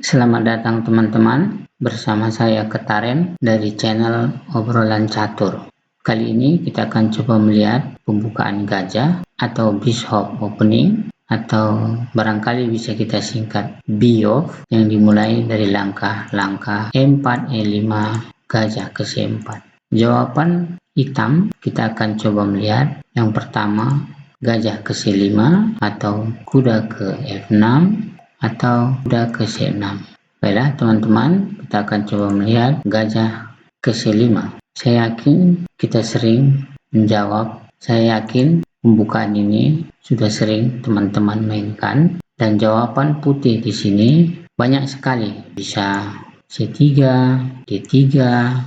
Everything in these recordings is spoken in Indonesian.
Selamat datang teman-teman, bersama saya Ketaren dari channel Obrolan Catur. Kali ini kita akan coba melihat pembukaan gajah atau bishop opening, atau barangkali bisa kita singkat B-off, yang dimulai dari langkah E4, E5, gajah ke C4. Jawaban hitam kita akan coba melihat yang pertama, gajah ke C5 atau kuda ke F6 atau kuda ke C6. Baiklah teman-teman, kita akan coba melihat gajah ke C5. Saya yakin kita sering menjawab, saya yakin pembukaan ini sudah sering teman-teman mainkan, dan jawaban putih di sini banyak sekali, bisa C3, D3,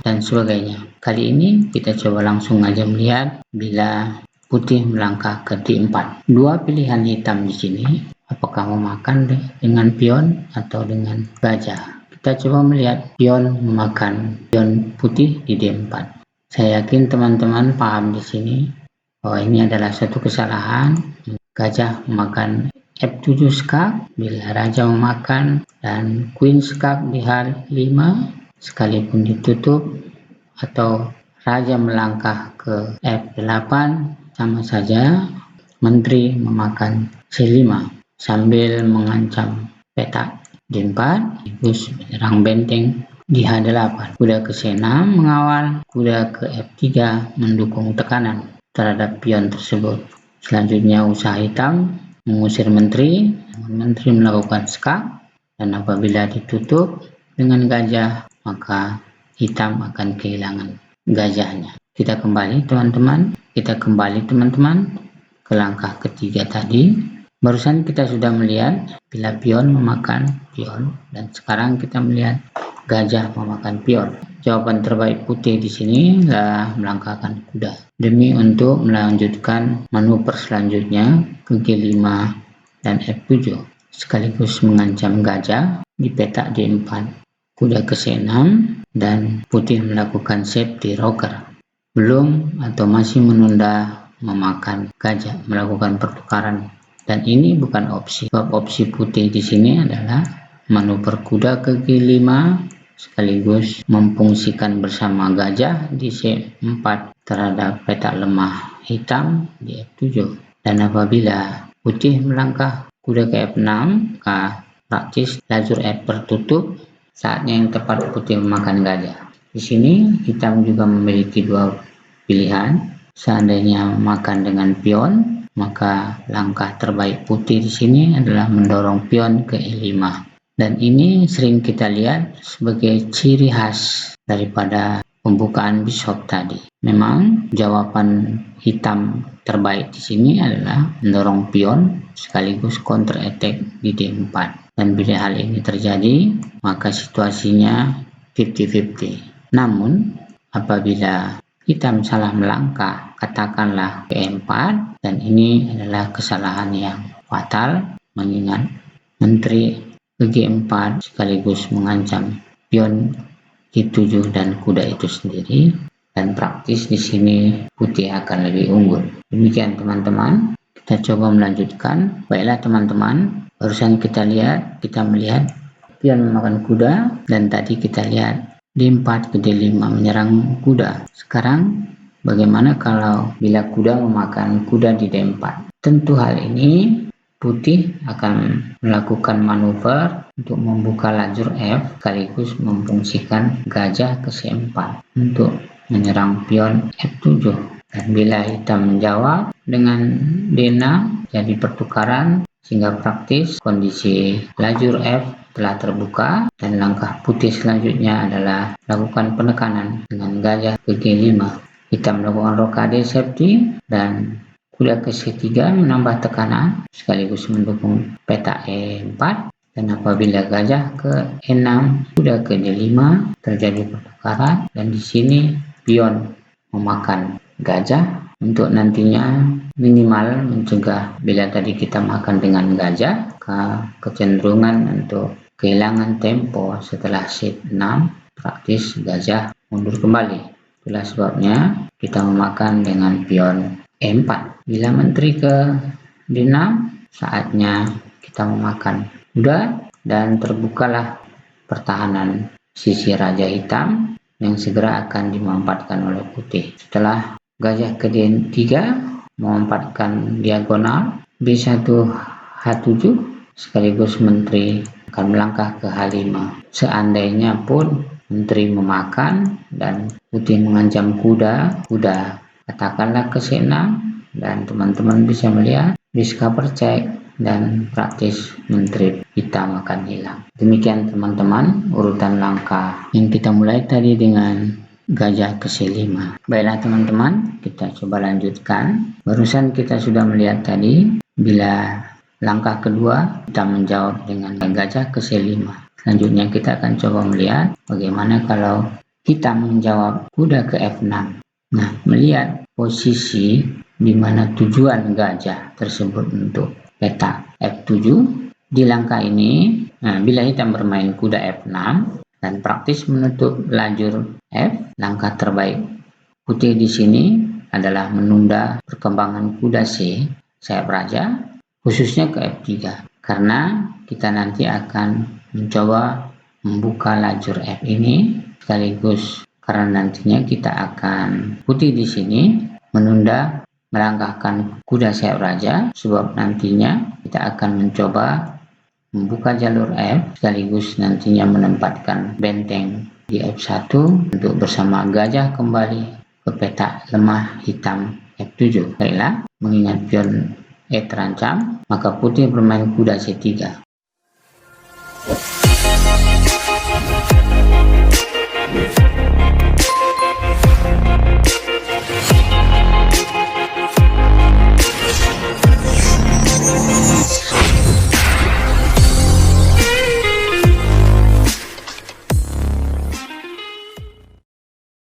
dan sebagainya. Kali ini kita coba langsung aja melihat bila putih melangkah ke D4. Dua pilihan hitam di sini, apakah memakan dengan pion atau dengan gajah. Kita coba melihat pion memakan pion putih di D4. Saya yakin teman-teman paham di sini bahwa ini adalah suatu kesalahan. Gajah memakan F7 skak bila raja memakan, dan queen skak di H5 sekalipun ditutup, atau raja melangkah ke F8 sama saja menteri memakan C5 sambil mengancam petak D4, terus menyerang benteng di H8. Kuda ke C6 mengawal, kuda ke F3 mendukung tekanan terhadap pion tersebut. Selanjutnya usaha hitam mengusir menteri melakukan skak, dan apabila ditutup dengan gajah maka hitam akan kehilangan gajahnya. Kita kembali teman-teman ke langkah ketiga tadi. Barusan kita sudah melihat bila pion memakan pion, dan sekarang kita melihat gajah memakan pion. Jawaban terbaik putih di sini adalah melangkahkan kuda demi untuk melanjutkan manuver selanjutnya ke G5 dan F7, sekaligus mengancam gajah di petak D4. Kuda ke C6 dan putih melakukan safety rocker, belum atau masih menunda memakan gajah, melakukan pertukaran. Dan ini bukan opsi. Sebab opsi putih di sini adalah manuver kuda ke G5 sekaligus memfungsikan bersama gajah di C4 terhadap petak lemah hitam di F7. Dan apabila putih melangkah kuda ke F6, maka praktis lajur F tertutup, saatnya yang tepat putih memakan gajah. Di sini hitam juga memiliki dua pilihan. Seandainya makan dengan pion, maka langkah terbaik putih di sini adalah mendorong pion ke E5. Dan ini sering kita lihat sebagai ciri khas daripada pembukaan bishop tadi. Memang jawaban hitam terbaik di sini adalah mendorong pion sekaligus counter attack di D4. Dan bila hal ini terjadi, maka situasinya 50-50. Namun apabila hitam salah melangkah, katakanlah ke E4, dan ini adalah kesalahan yang fatal, mengingat menteri ke G4 sekaligus mengancam pion G7 dan kuda itu sendiri, dan praktis di sini putih akan lebih unggul. Demikian teman-teman, kita coba melanjutkan. Baiklah teman-teman, barusan kita melihat pion memakan kuda, dan tadi kita lihat D4 ke D5 menyerang kuda. Sekarang bagaimana kalau bila kuda memakan kuda di D4? Tentu hal ini putih akan melakukan manuver untuk membuka lajur F sekaligus memfungsikan gajah ke C4 untuk menyerang pion F7. Dan bila hitam menjawab dengan D6, jadi pertukaran, sehingga praktis kondisi lajur F telah terbuka, dan langkah putih selanjutnya adalah lakukan penekanan dengan gajah ke G5. Hitam melakukan rokade safety, dan kuda ke C3 menambah tekanan sekaligus mendukung peta E4. Dan apabila gajah ke E6, kuda ke D5, terjadi pertukaran, dan di sini pion memakan gajah untuk nantinya minimal mencegah bila tadi kita makan dengan gajah, kecenderungan untuk kehilangan tempo setelah C6, praktis gajah mundur kembali. Itulah sebabnya kita memakan dengan pion E4. Bila menteri ke D6, saatnya kita memakan kuda, dan terbukalah pertahanan sisi raja hitam yang segera akan dimanfaatkan oleh putih. Setelah gajah ke-3 memanfaatkan diagonal B1 H7, sekaligus menteri akan melangkah ke H5. Seandainya pun menteri memakan dan putih mengancam kuda katakanlah ke C6, dan teman-teman bisa melihat discover check dan praktis menteri hitam akan hilang. Demikian teman-teman urutan langkah yang kita mulai tadi dengan gajah ke C5. Baiklah teman-teman, kita coba lanjutkan. Barusan kita sudah melihat tadi bila langkah kedua kita menjawab dengan gajah ke C5. Selanjutnya kita akan coba melihat bagaimana kalau kita menjawab kuda ke F6. Nah, melihat posisi di mana tujuan gajah tersebut untuk peta F7 di langkah ini. Nah, bila hitam bermain kuda F6 dan praktis menutup lajur F, langkah terbaik putih di sini adalah menunda perkembangan kuda C, sayap raja, khususnya ke F3, karena kita nanti akan mencoba membuka lajur F ini, sekaligus karena nantinya kita akan putih di sini menunda melangkahkan kuda sayap raja, sebab nantinya kita akan mencoba membuka jalur F, sekaligus nantinya menempatkan benteng di F1 untuk bersama gajah kembali ke peta lemah hitam F7. Baiklah, mengingat pion E terancam, maka putih bermain kuda C3.